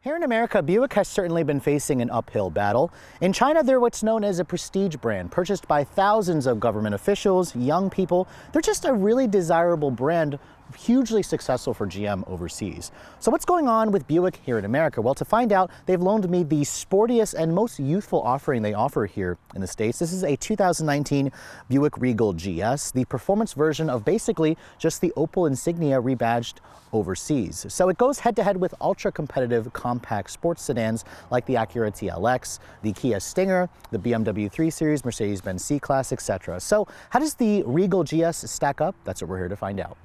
Here in America, Buick has certainly been facing an uphill battle. In China, they're what's known as a prestige brand, purchased by thousands of government officials, young people. They're just a really desirable brand, hugely successful for GM overseas. So what's going on with Buick here in America? Well, to find out, they've loaned me the sportiest and most youthful offering they offer here in the States. This is a 2019 Buick Regal GS, the performance version of basically just the Opel Insignia rebadged overseas. So it goes head-to-head with ultra-competitive compact sports sedans like the Acura TLX, the Kia Stinger, the BMW 3 Series, Mercedes-Benz C-Class, etc. So how does the Regal GS stack up? That's what we're here to find out.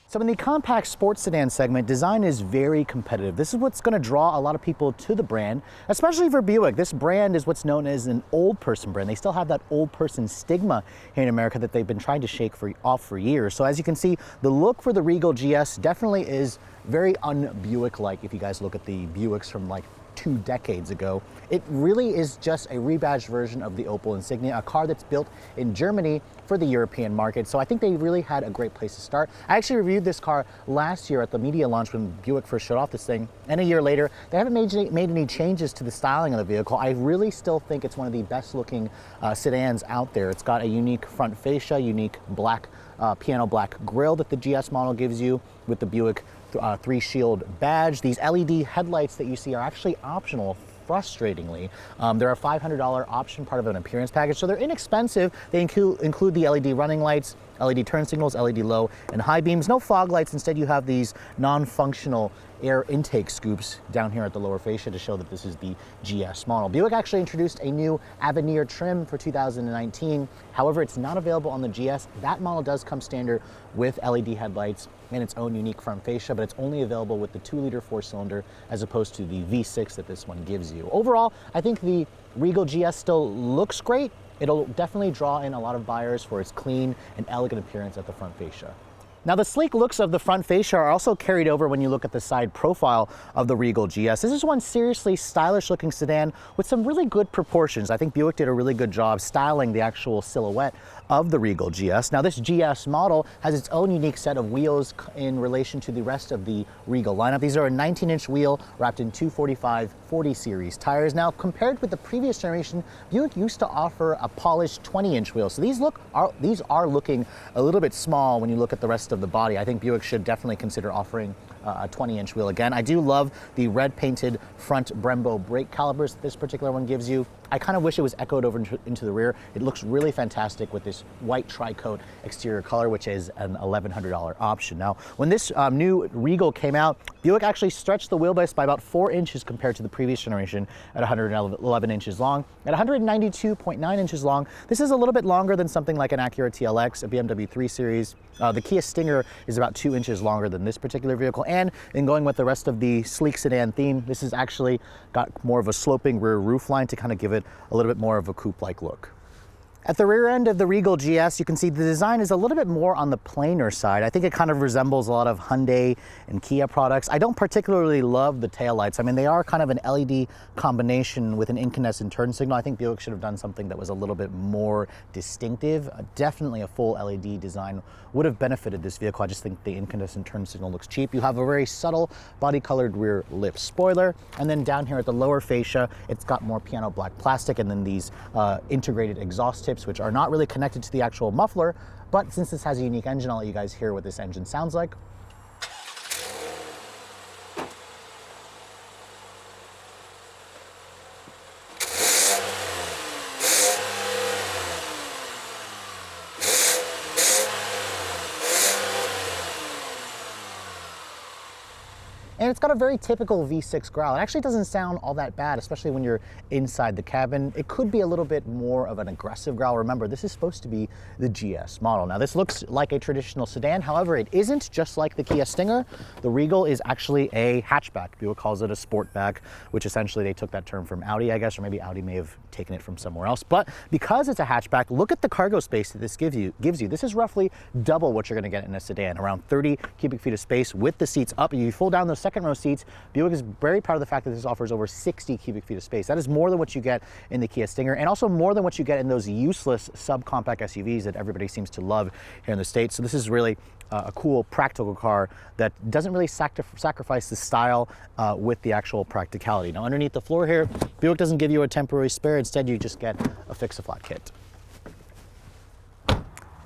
So in the compact sports sedan segment, design is very competitive. This is what's going to draw a lot of people to the brand, especially for Buick. This brand is what's known as an old person brand. They still have that old person stigma here in America that they've been trying to shake off for years. So as you can see, the look for the Regal GS definitely is very un-Buick-like if you guys look at the Buicks from like 2 decades ago. It really is just a rebadged version of the Opel Insignia, a car that's built in Germany for the European market. So I think they really had a great place to start. I actually reviewed this car last year at the media launch when Buick first showed off this thing, and a year later, they haven't made any changes to the styling of the vehicle. I really still think it's one of the best looking sedans out there. It's got a unique front fascia, unique black piano black grille that the GS model gives you with the Buick 3 Shield badge. These LED headlights that you see are actually optional, frustratingly. They're a $500 option, part of an appearance package, so they're inexpensive. They include the LED running lights, LED turn signals, LED low and high beams, no fog lights. Instead, you have these non-functional air intake scoops down here at the lower fascia to show that this is the GS model. Buick actually introduced a new Avenir trim for 2019. However, it's not available on the GS. That model does come standard with LED headlights and its own unique front fascia, but it's only available with the 2-liter 4-cylinder as opposed to the V6 that this one gives you. Overall, I think the Regal GS still looks great. It'll definitely draw in a lot of buyers for its clean and elegant appearance at the front fascia. Now, the sleek looks of the front fascia are also carried over when you look at the side profile of the Regal GS. This is one seriously stylish looking sedan with some really good proportions. I think Buick did a really good job styling the actual silhouette of the Regal GS. Now, this GS model has its own unique set of wheels in relation to the rest of the Regal lineup. These are a 19-inch wheel wrapped in 245/40 series tires. Now, compared with the previous generation, Buick used to offer a polished 20-inch wheel. So these are looking a little bit small when you look at the rest of the body. I think Buick should definitely consider offering a 20-inch wheel again. I do love the red painted front Brembo brake calipers that this particular one gives you. I kind of wish it was echoed over into the rear. It looks really fantastic with this white tri-coat exterior color, which is an $1,100 option. Now, when this new Regal came out, Buick actually stretched the wheelbase by about 4 inches compared to the previous generation at 111 inches long. At 192.9 inches long, this is a little bit longer than something like an Acura TLX, a BMW 3 Series. The Kia Stinger is about 2 inches longer than this particular vehicle. And in going with the rest of the sleek sedan theme, this has actually got more of a sloping rear roof line to kind of give it a little bit more of a coupe-like look. At the rear end of the Regal GS, you can see the design is a little bit more on the plainer side. I think it kind of resembles a lot of Hyundai and Kia products. I don't particularly love the taillights. I mean, they are kind of an LED combination with an incandescent turn signal. I think Buick should have done something that was a little bit more distinctive. Definitely a full LED design would have benefited this vehicle. I just think the incandescent turn signal looks cheap. You have a very subtle body-colored rear lip spoiler, and then down here at the lower fascia, it's got more piano black plastic, and then these integrated exhaust tips, which are not really connected to the actual muffler, but since this has a unique engine, I'll let you guys hear what this engine sounds like. And it's got a very typical V6 growl. It actually doesn't sound all that bad, especially when you're inside the cabin. It could be a little bit more of an aggressive growl. Remember, this is supposed to be the GS model. Now, this looks like a traditional sedan. However, it isn't. Just like the Kia Stinger, the Regal is actually a hatchback. Buick calls it a sportback, which essentially they took that term from Audi, I guess, or maybe Audi may have taken it from somewhere else. But because it's a hatchback, look at the cargo space that this gives you. This is roughly double what you're going to get in a sedan, around 30 cubic feet of space with the seats up. You fold down those second row seats. Buick is very proud of the fact that this offers over 60 cubic feet of space. That is more than what you get in the Kia Stinger, and also more than what you get in those useless subcompact SUVs that everybody seems to love here in the States. So this is really a cool practical car that doesn't really sacrifice the style with the actual practicality. Now, underneath the floor here, Buick doesn't give you a temporary spare. Instead, you just get a fix-a-flat kit.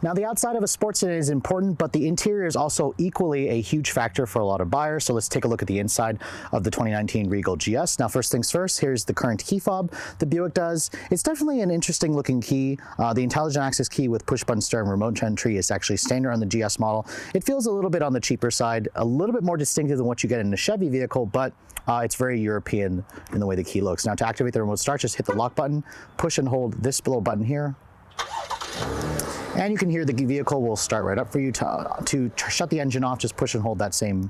Now, the outside of a sports sedan is important, but the interior is also equally a huge factor for a lot of buyers. So let's take a look at the inside of the 2019 Regal GS. Now, first things first, here's the current key fob that Buick does. It's definitely an interesting looking key. The intelligent access key with push button start and remote entry is actually standard on the GS model. It feels a little bit on the cheaper side, a little bit more distinctive than what you get in a Chevy vehicle, but it's very European in the way the key looks. Now, to activate the remote start, just hit the lock button, push and hold this little button here. And you can hear the vehicle will start right up for you. To shut the engine off, just push and hold that same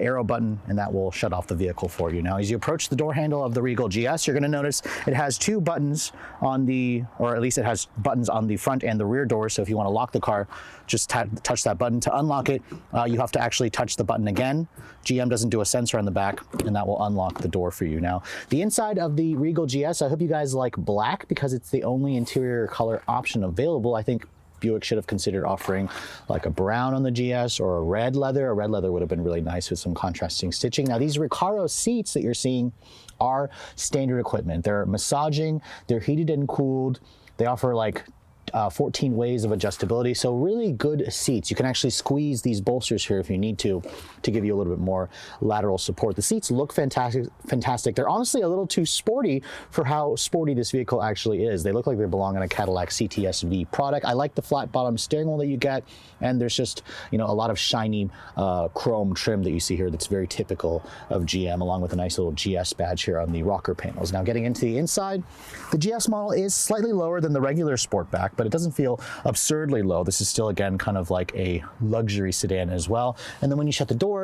arrow button, and that will shut off the vehicle for you. Now, as you approach the door handle of the Regal GS, you're going to notice it has two buttons on the, or at least it has buttons on the front and the rear door. So if you want to lock the car, just touch that button. To unlock it, you have to actually touch the button again. GM doesn't do a sensor on the back, and that will unlock the door for you. Now, the inside of the Regal GS, I hope you guys like black because it's the only interior color option available. I think Buick should have considered offering like a brown on the GS or a red leather. A red leather would have been really nice with some contrasting stitching. Now, these Recaro seats that you're seeing are standard equipment. They're massaging, they're heated and cooled. They offer like 14 ways of adjustability, so really good seats. You can actually squeeze these bolsters here if you need to give you a little bit more lateral support. The seats look fantastic. They're honestly a little too sporty for how sporty this vehicle actually is. They look like they belong on a Cadillac CTS-V product. I like the flat bottom steering wheel that you get, and there's just, you know, a lot of shiny chrome trim that you see here that's very typical of GM, along with a nice little GS badge here on the rocker panels. Now, getting into the inside, the GS model is slightly lower than the regular Sportback, but it doesn't feel absurdly low. This is still, again, kind of like a luxury sedan as well. And then when you shut the door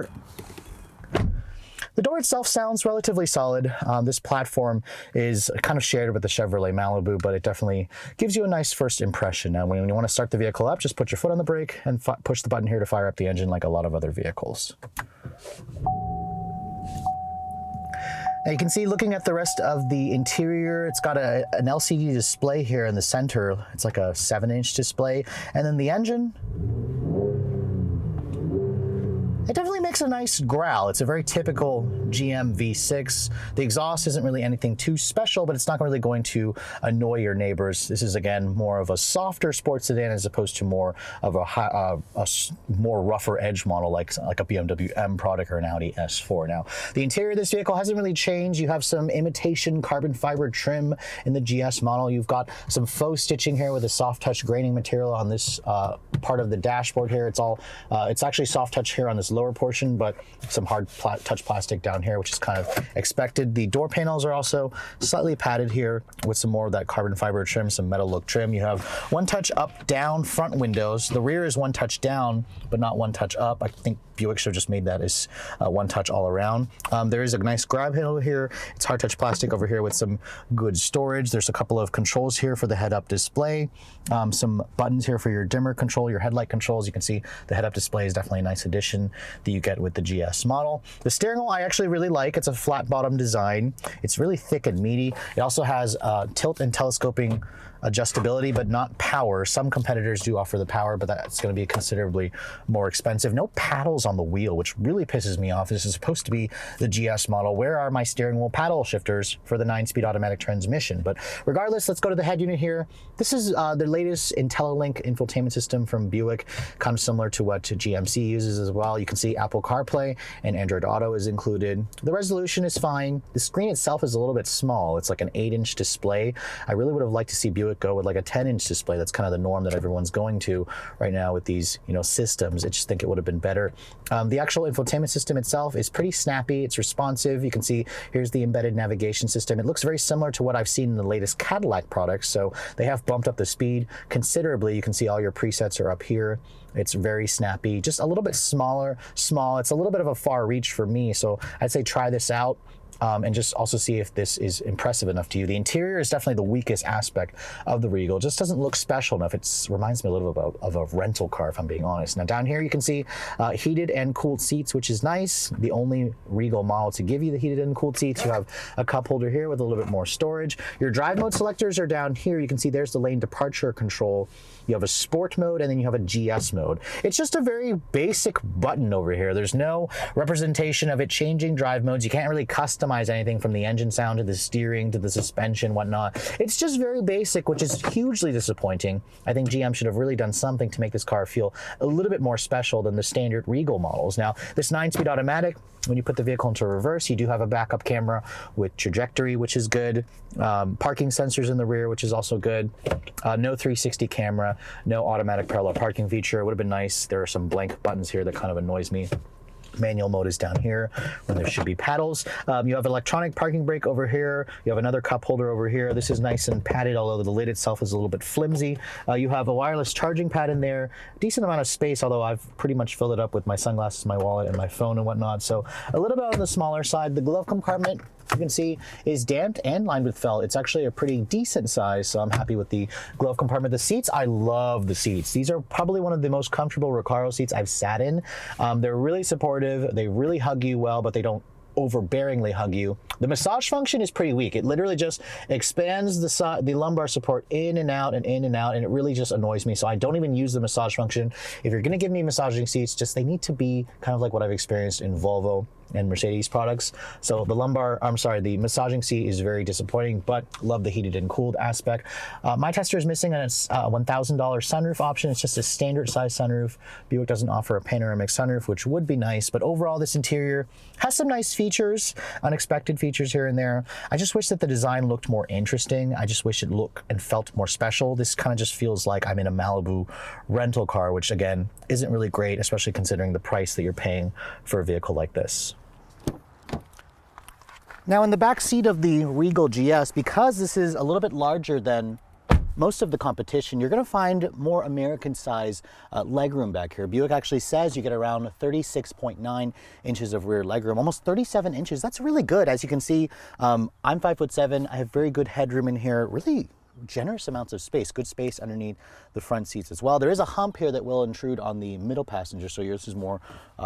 itself sounds relatively solid. This platform is kind of shared with the Chevrolet Malibu, but it definitely gives you a nice first impression. Now, when you want to start the vehicle up, just put your foot on the brake and push the button here to fire up the engine like a lot of other vehicles. Now, you can see, looking at the rest of the interior, it's got an LCD display here in the center. It's like a 7-inch display. And then the engine, it definitely makes a nice growl. It's a very typical GM V6. The exhaust isn't really anything too special, but it's not really going to annoy your neighbors. This is, again, more of a softer sports sedan as opposed to more of a more rougher edge model like a BMW M product or an Audi S4. Now, the interior of this vehicle hasn't really changed. You have some imitation carbon fiber trim in the GS model. You've got some faux stitching here with a soft touch graining material on this part of the dashboard here. It's actually soft touch here on this lower portion, but some hard touch plastic down here, which is kind of expected. The door panels are also slightly padded here with some more of that carbon fiber trim, some metal look trim. You have one touch up down front windows. The rear is one touch down, but not one touch up. I think Buick should have just made that as one touch all around. There is a nice grab handle here. It's hard touch plastic over here with some good storage. There's a couple of controls here for the head-up display. Some buttons here for your dimmer control, your headlight controls. You can see the head-up display is definitely a nice addition that you get with the GS model. The steering wheel I actually really like. It's a flat bottom design. It's really thick and meaty. It also has tilt and telescoping adjustability, but not power. Some competitors do offer the power, but that's going to be considerably more expensive. No paddles on the wheel, which really pisses me off. This is supposed to be the GS model. Where are my steering wheel paddle shifters for the 9-speed automatic transmission? But regardless, let's go to the head unit here. This is the latest IntelliLink infotainment system from Buick, kind of similar to what GMC uses as well. You can see Apple CarPlay and Android Auto is included. The resolution is fine. The screen itself is a little bit small. It's like an 8-inch display. I really would have liked to see Buick Buick go with like a 10-inch display. That's kind of the norm that everyone's going to right now with these, systems. I just think it would have been better. The actual infotainment system itself is pretty snappy. It's responsive. You can see here's the embedded navigation system. It looks very similar to what I've seen in the latest Cadillac products. So they have bumped up the speed considerably. You can see all your presets are up here. It's very snappy, just a little bit small. It's a little bit of a far reach for me. So I'd say try this out. And just also see if this is impressive enough to you. The interior is definitely the weakest aspect of the Regal. It just doesn't look special enough. It reminds me a little bit of a rental car, if I'm being honest. Now down here you can see heated and cooled seats, which is nice. The only Regal model to give you the heated and cooled seats. You have a cup holder here with a little bit more storage. Your drive mode selectors are down here. You can see there's the lane departure control. You have a sport mode, and then you have a GS mode. It's just a very basic button over here. There's no representation of it changing drive modes. You can't really customize anything from the engine sound to the steering to the suspension, whatnot. It's just very basic, which is hugely disappointing. I think GM should have really done something to make this car feel a little bit more special than the standard Regal models. Now, this 9-speed automatic, when you put the vehicle into reverse, you do have a backup camera with trajectory, which is good. Parking sensors in the rear, which is also good. No 360 camera, no automatic parallel parking feature. It would have been nice. There are some blank buttons here that kind of annoys me. Manual mode is down here when there should be paddles. You have electronic parking brake over here. You have another cup holder over here. This is nice and padded, although the lid itself is a little bit flimsy. You have a wireless charging pad in there. Decent amount of space, although I've pretty much filled it up with my sunglasses, my wallet, and my phone and whatnot. So a little bit on the smaller side. The glove compartment, you can see, is damped and lined with felt. It's actually a pretty decent size, so I'm happy with the glove compartment. The seats, I love the seats. These are probably one of the most comfortable Recaro seats I've sat in. They're really supportive. They really hug you well, but they don't overbearingly hug you. The massage function is pretty weak. It literally just expands the lumbar support in and out and in and out, and it really just annoys me. So I don't even use the massage function. If you're going to give me massaging seats, they need to be kind of like what I've experienced in Volvo and Mercedes products. So the massaging seat is very disappointing, but love the heated and cooled aspect. My tester is missing a $1,000 sunroof option. It's just a standard size sunroof. Buick doesn't offer a panoramic sunroof, which would be nice, but overall this interior has some nice features, unexpected features here and there. I just wish that the design looked more interesting. I just wish it looked and felt more special. This kind of just feels like I'm in a Malibu rental car, which again, isn't really great, especially considering the price that you're paying for a vehicle like this. Now in the back seat of the Regal GS, because this is a little bit larger than most of the competition, you're going to find more American size legroom back here. Buick actually says you get around 36.9 inches of rear legroom, almost 37 inches. That's really good. As you can see, I'm 5'7". I have very good headroom in here, really generous amounts of space, good space underneath the front seats as well. There is a hump here that will intrude on the middle passenger, so yours is more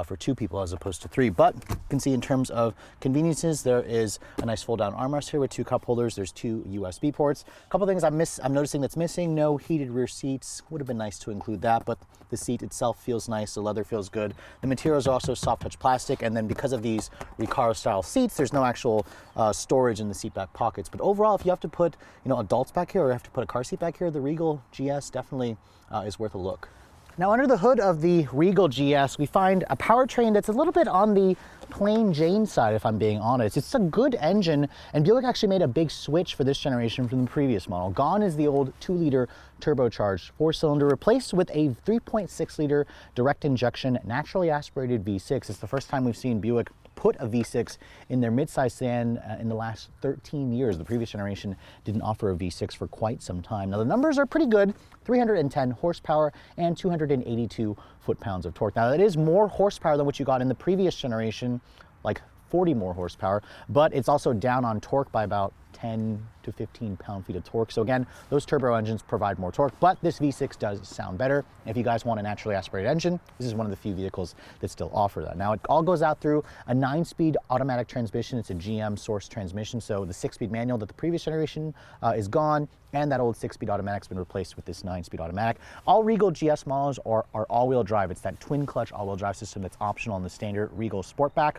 for 2 people as opposed to 3. But you can see in terms of conveniences, there is a nice fold-down armrest here with 2 cup holders. There's 2 USB ports. A couple things I'm noticing that's missing: no heated rear seats. Would have been nice to include that, but the seat itself feels nice. The leather feels good. The materials are also soft touch plastic, and then because of these Recaro style seats, there's no actual storage in the seat back pockets. But overall, if you have to put adults back here, or have to put a car seat back here, the Regal GS definitely is worth a look. Now under the hood of the Regal GS, we find a powertrain that's a little bit on the plain Jane side, if I'm being honest. It's a good engine, and Buick actually made a big switch for this generation from the previous model. Gone is the old 2-liter turbocharged 4-cylinder, replaced with a 3.6-liter direct injection naturally aspirated V6. It's the first time we've seen Buick put a V6 in their midsize sedan in the last 13 years. The previous generation didn't offer a V6 for quite some time. Now the numbers are pretty good: 310 horsepower and 282 foot-pounds of torque. Now that is more horsepower than what you got in the previous generation, like 40 more horsepower, but it's also down on torque by about 10 to 15 pound-feet of torque. So again, those turbo engines provide more torque, but this V6 does sound better. If you guys want a naturally aspirated engine, this is one of the few vehicles that still offer that. Now it all goes out through a 9-speed automatic transmission. It's a GM source transmission, so the 6-speed manual that the previous generation is gone, and that old 6-speed automatic's been replaced with this 9-speed automatic. All Regal GS models are all-wheel drive. It's that twin clutch all-wheel drive system that's optional on the standard Regal Sportback.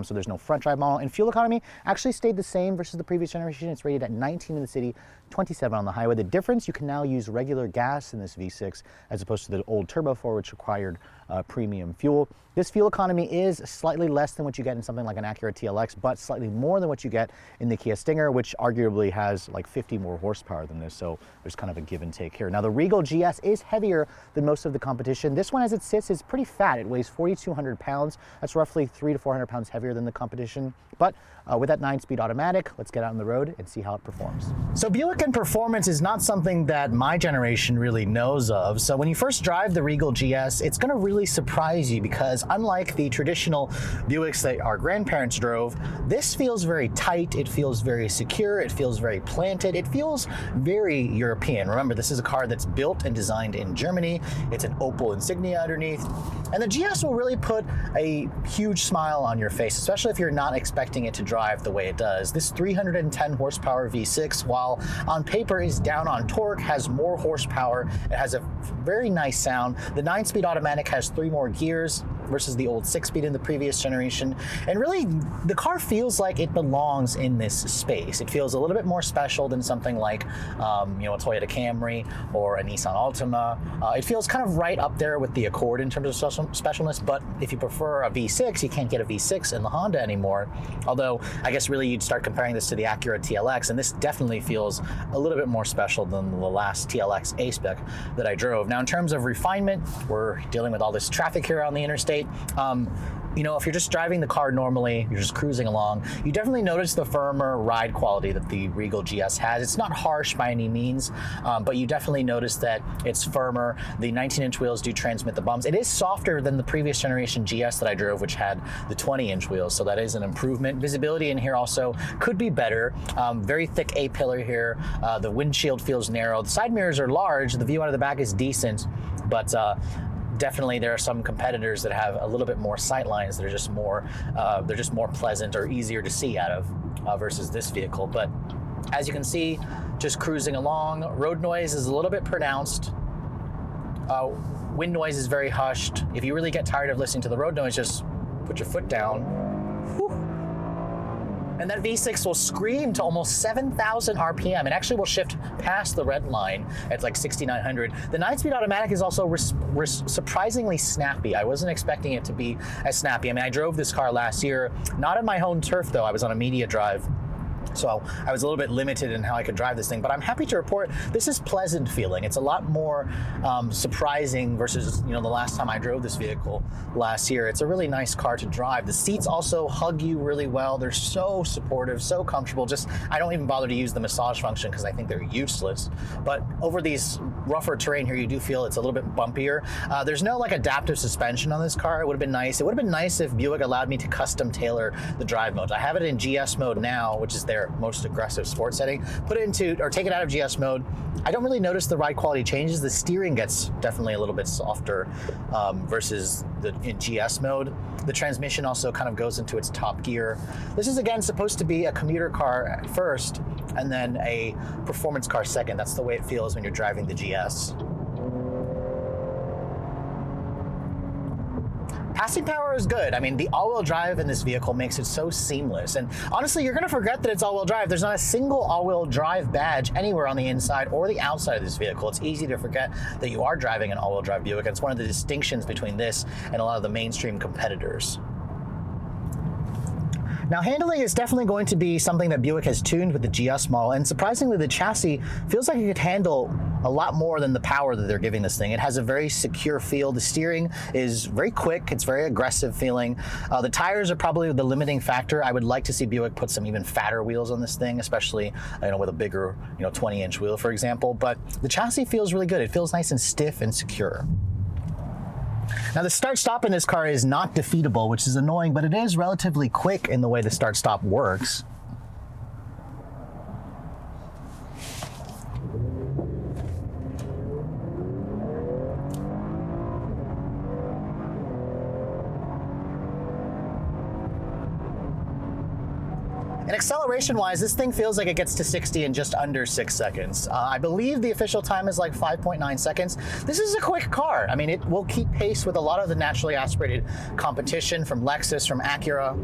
so there's no front drive model. And fuel economy actually stayed the same versus the previous generation. It's rated at 19 in the city, 27 on the highway. The difference, you can now use regular gas in this V6 as opposed to the old Turbo 4, which required premium fuel. This fuel economy is slightly less than what you get in something like an Acura TLX, but slightly more than what you get in the Kia Stinger, which arguably has like 50 more horsepower than this. So there's kind of a give and take here. Now the Regal GS is heavier than most of the competition. This one, as it sits, is pretty fat. It weighs 4,200 pounds. That's roughly 300 to 400 pounds heavier than the competition. But with that 9-speed automatic, let's get out on the road and see how it performs. So Buick and performance is not something that my generation really knows of. So when you first drive the Regal GS, it's going to really surprise you because unlike the traditional Buicks that our grandparents drove, this feels very tight, it feels very secure, it feels very planted, it feels very European. Remember, this is a car that's built and designed in Germany. It's an Opel insignia underneath. And the GS will really put a huge smile on your face, especially if you're not expecting it to drive the way it does. This 310 horsepower V6, while on paper is down on torque, has more horsepower. It has a very nice sound. The 9-speed automatic has 3 more gears versus the old 6-speed in the previous generation. And really, the car feels like it belongs in this space. It feels a little bit more special than something like, a Toyota Camry or a Nissan Altima. It feels kind of right up there with the Accord in terms of specialness, but if you prefer a V6, you can't get a V6 in the Honda anymore. Although, I guess really you'd start comparing this to the Acura TLX, and this definitely feels a little bit more special than the last TLX A-Spec that I drove. Now, in terms of refinement, we're dealing with all this traffic here on the interstate. If you're just driving the car normally, you're just cruising along, you definitely notice the firmer ride quality that the Regal GS has. It's not harsh by any means, but you definitely notice that it's firmer. The 19-inch wheels do transmit the bumps. It is softer than the previous generation GS that I drove, which had the 20-inch wheels, so that is an improvement. Visibility in here also could be better. Very thick A-pillar here. The windshield feels narrow. The side mirrors are large. The view out of the back is decent, but definitely there are some competitors that have a little bit more sight lines that are just more pleasant or easier to see out of versus this vehicle. But as you can see, just cruising along, road noise is a little bit pronounced. Wind noise is very hushed. If you really get tired of listening to the road noise, just put your foot down. Whew. And that V6 will scream to almost 7,000 RPM and actually will shift past the Redline at like 6,900. The 9-speed automatic is also surprisingly snappy. I wasn't expecting it to be as snappy. I mean, I drove this car last year, not on my home turf though. I was on a media drive. So I was a little bit limited in how I could drive this thing, but I'm happy to report this is pleasant feeling. It's a lot more surprising versus the last time I drove this vehicle last year. It's a really nice car to drive. The seats also hug you really well. They're so supportive, so comfortable. I don't even bother to use the massage function because I think they're useless. But over these rougher terrain here, you do feel it's a little bit bumpier. There's no like adaptive suspension on this car. It would have been nice. It would have been nice if Buick allowed me to custom tailor the drive modes. I have it in GS mode now, which is their most aggressive sports setting. Put it into, or take it out of GS mode. I don't really notice the ride quality changes. The steering gets definitely a little bit softer versus in GS mode. The transmission also kind of goes into its top gear. This is again supposed to be a commuter car at first and then a performance car second. That's the way it feels when you're driving the GS. Passing power is good. I mean, the all-wheel drive in this vehicle makes it so seamless. And honestly, you're gonna forget that it's all-wheel drive. There's not a single all-wheel drive badge anywhere on the inside or the outside of this vehicle. It's easy to forget that you are driving an all-wheel drive Buick. It's one of the distinctions between this and a lot of the mainstream competitors. Now, handling is definitely going to be something that Buick has tuned with the GS model, and surprisingly, the chassis feels like it could handle a lot more than the power that they're giving this thing. It has a very secure feel. The steering is very quick. It's very aggressive feeling. The tires are probably the limiting factor. I would like to see Buick put some even fatter wheels on this thing, especially with a bigger 20-inch wheel, for example. But the chassis feels really good. It feels nice and stiff and secure. Now, the start-stop in this car is not defeatable, which is annoying, but it is relatively quick in the way the start-stop works. And acceleration-wise, this thing feels like it gets to 60 in just under 6 seconds. I believe the official time is like 5.9 seconds. This is a quick car. I mean, it will keep pace with a lot of the naturally aspirated competition from Lexus, from Acura.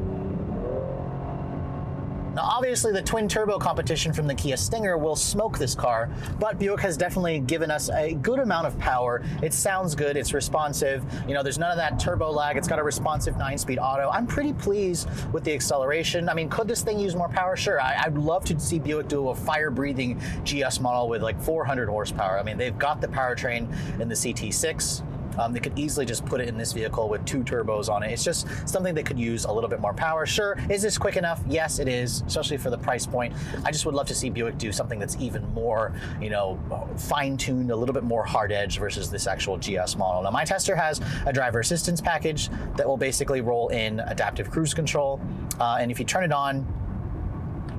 Now obviously the twin turbo competition from the Kia Stinger will smoke this car, but Buick has definitely given us a good amount of power. It sounds good, it's responsive, you know, there's none of that turbo lag, it's got a responsive 9-speed auto. I'm pretty pleased with the acceleration. I mean, could this thing use more power? Sure, I'd love to see Buick do a fire-breathing GS model with like 400 horsepower. I mean, they've got the powertrain in the CT6. They could easily just put it in this vehicle with 2 turbos on it. It's just something that could use a little bit more power. Sure, is this quick enough? Yes, it is, especially for the price point. I just would love to see Buick do something that's even more, you know, fine-tuned, a little bit more hard edge versus this actual GS model. Now, my tester has a driver assistance package that will basically roll in adaptive cruise control. And if you turn it on,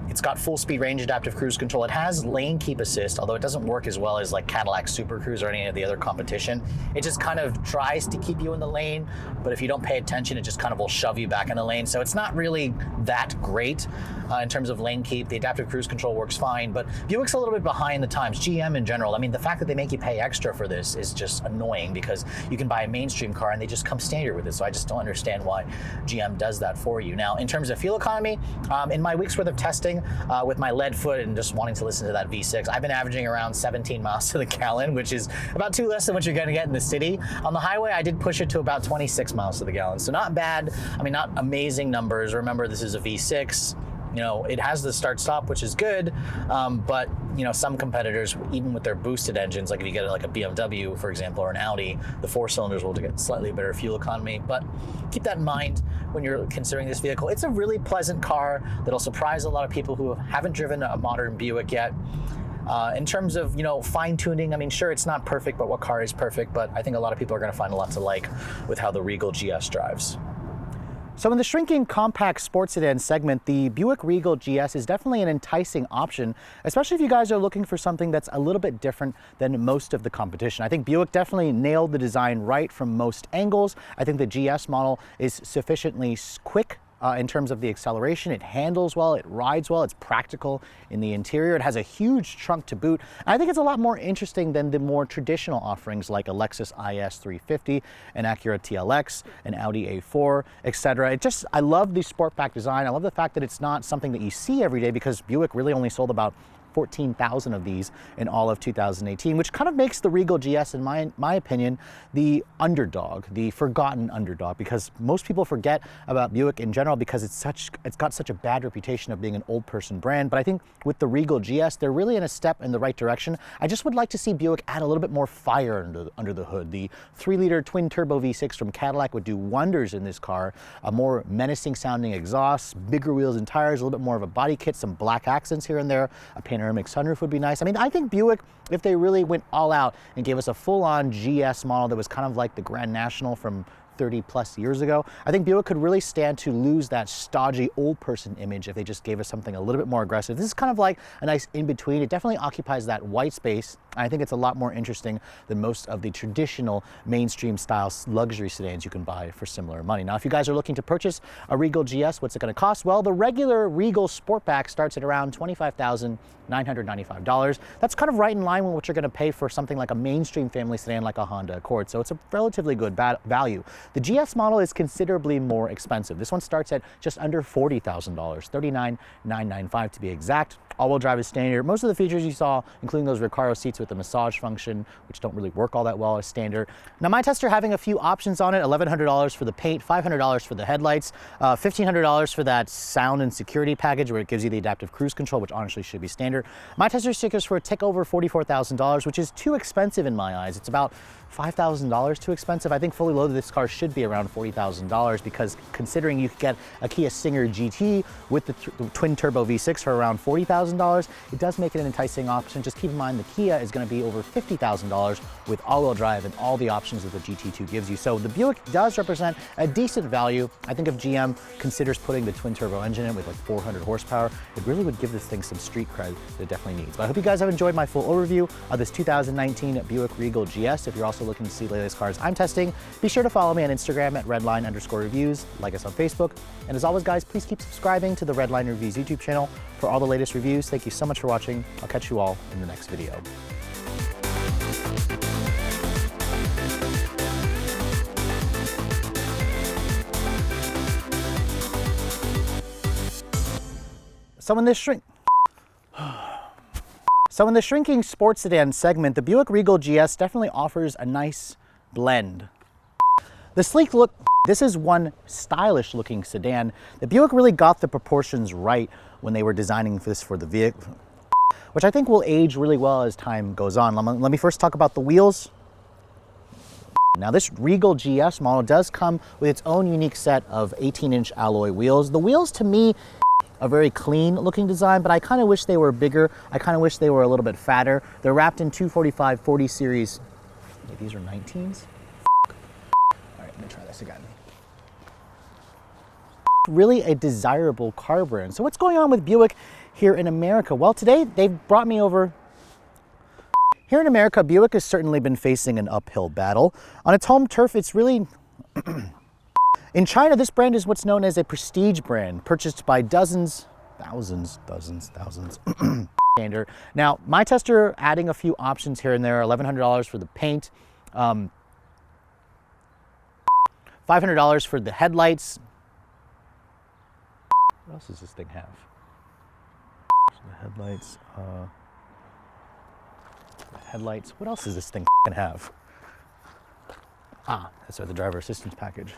it's got full speed range adaptive cruise control. It has lane keep assist, although it doesn't work as well as like Cadillac Super Cruise or any of the other competition. It just kind of tries to keep you in the lane, but if you don't pay attention, it just kind of will shove you back in the lane. So it's not really that great in terms of lane keep. The adaptive cruise control works fine, but Buick's a little bit behind the times. GM in general, I mean, the fact that they make you pay extra for this is just annoying because you can buy a mainstream car and they just come standard with it. So I just don't understand why GM does that for you. Now, in terms of fuel economy, in my week's worth of testing, with my lead foot and just wanting to listen to that V6, I've been averaging around 17 miles to the gallon, which is about 2 less than what you're going to get in the city. On the highway, I did push it to about 26 miles to the gallon, so not bad. I mean, not amazing numbers. Remember, this is a V6. You know, it has the start-stop, which is good, but you know, some competitors, even with their boosted engines, like if you get like a BMW, for example, or an Audi, the 4 cylinders will get slightly better fuel economy. But keep that in mind when you're considering this vehicle. It's a really pleasant car that'll surprise a lot of people who haven't driven a modern Buick yet. In terms of, you know, fine-tuning, I mean, sure, it's not perfect, but what car is perfect? But I think a lot of people are going to find a lot to like with how the Regal GS drives. So in the shrinking compact sports sedan segment, the Buick Regal GS is definitely an enticing option, especially if you guys are looking for something that's a little bit different than most of the competition. I think Buick definitely nailed the design right from most angles. I think the GS model is sufficiently quick in terms of the acceleration. It handles well, it rides well, it's practical in the interior. It has a huge trunk to boot. And I think it's a lot more interesting than the more traditional offerings like a Lexus IS 350, an Acura TLX, an Audi A4, etc. I love the Sportback design. I love the fact that it's not something that you see every day because Buick really only sold about 14,000 of these in all of 2018, which kind of makes the Regal GS, in my opinion, the underdog, the forgotten underdog, because most people forget about Buick in general because it's got such a bad reputation of being an old person brand. But I think with the Regal GS, they're really in a step in the right direction. I just would like to see Buick add a little bit more fire under the hood. The 3-liter twin turbo V6 from Cadillac would do wonders in this car. A more menacing sounding exhaust, bigger wheels and tires, a little bit more of a body kit, some black accents here and there, a panoramic sunroof would be nice. I mean, I think Buick, if they really went all out and gave us a full-on GS model that was kind of like the Grand National from 30 plus years ago, I think Buick could really stand to lose that stodgy old person image if they just gave us something a little bit more aggressive. This is kind of like a nice in-between. It definitely occupies that white space. I think it's a lot more interesting than most of the traditional mainstream style luxury sedans you can buy for similar money. Now, if you guys are looking to purchase a Regal GS, what's it going to cost? Well, the regular Regal Sportback starts at around $25,995. That's kind of right in line with what you're going to pay for something like a mainstream family sedan like a Honda Accord. So it's a relatively good value. The GS model is considerably more expensive. This one starts at just under $40,000, $39,995 to be exact. All-wheel drive is standard. Most of the features you saw, including those Recaro seats with the massage function, which don't really work all that well as standard. Now, my tester having a few options on it, $1,100 for the paint, $500 for the headlights, $1,500 for that sound and security package where it gives you the adaptive cruise control, which honestly should be standard. My tester stickers for a tick over $44,000, which is too expensive in my eyes. It's about $5,000 too expensive. I think fully loaded this car should be around $40,000 because considering you could get a Kia Stinger GT with the twin turbo V6 for around $40,000, it does make it an enticing option. Just keep in mind the Kia is going to be over $50,000 with all-wheel drive and all the options that the GT2 gives you. So the Buick does represent a decent value. I think if GM considers putting the twin turbo engine in with like 400 horsepower, it really would give this thing some street cred that it definitely needs. But I hope you guys have enjoyed my full overview of this 2019 Buick Regal GS. If you're also looking to see the latest cars I'm testing, be sure to follow me on Instagram at Redline_reviews, like us on Facebook, and as always guys, please keep subscribing to the Redline Reviews YouTube channel for all the latest reviews. Thank you so much for watching. I'll catch you all in the next video. So in this shrinking sports sedan segment, the Buick Regal GS definitely offers a nice blend. The sleek look, this is one stylish looking sedan. The Buick really got the proportions right when they were designing this for the vehicle, which I think will age really well as time goes on. Let me first talk about the wheels. Now this Regal GS model does come with its own unique set of 18-inch alloy wheels. The wheels to me, a very clean looking design, but I kind of wish they were bigger. I kind of wish they were a little bit fatter. They're wrapped in 245/40 series. Wait, these are 19s? All right, let me try this again. Really a desirable car brand. So what's going on with Buick here in America? Well, today they've brought me over. Here in America, Buick has certainly been facing an uphill battle. On its home turf, it's really... In China, this brand is what's known as a prestige brand, purchased by thousands. Now, my tester adding a few options here and there, $1,100 for the paint, $500 for the headlights. What else does this thing have? So the headlights, what else does this thing have? Ah, that's the driver assistance package.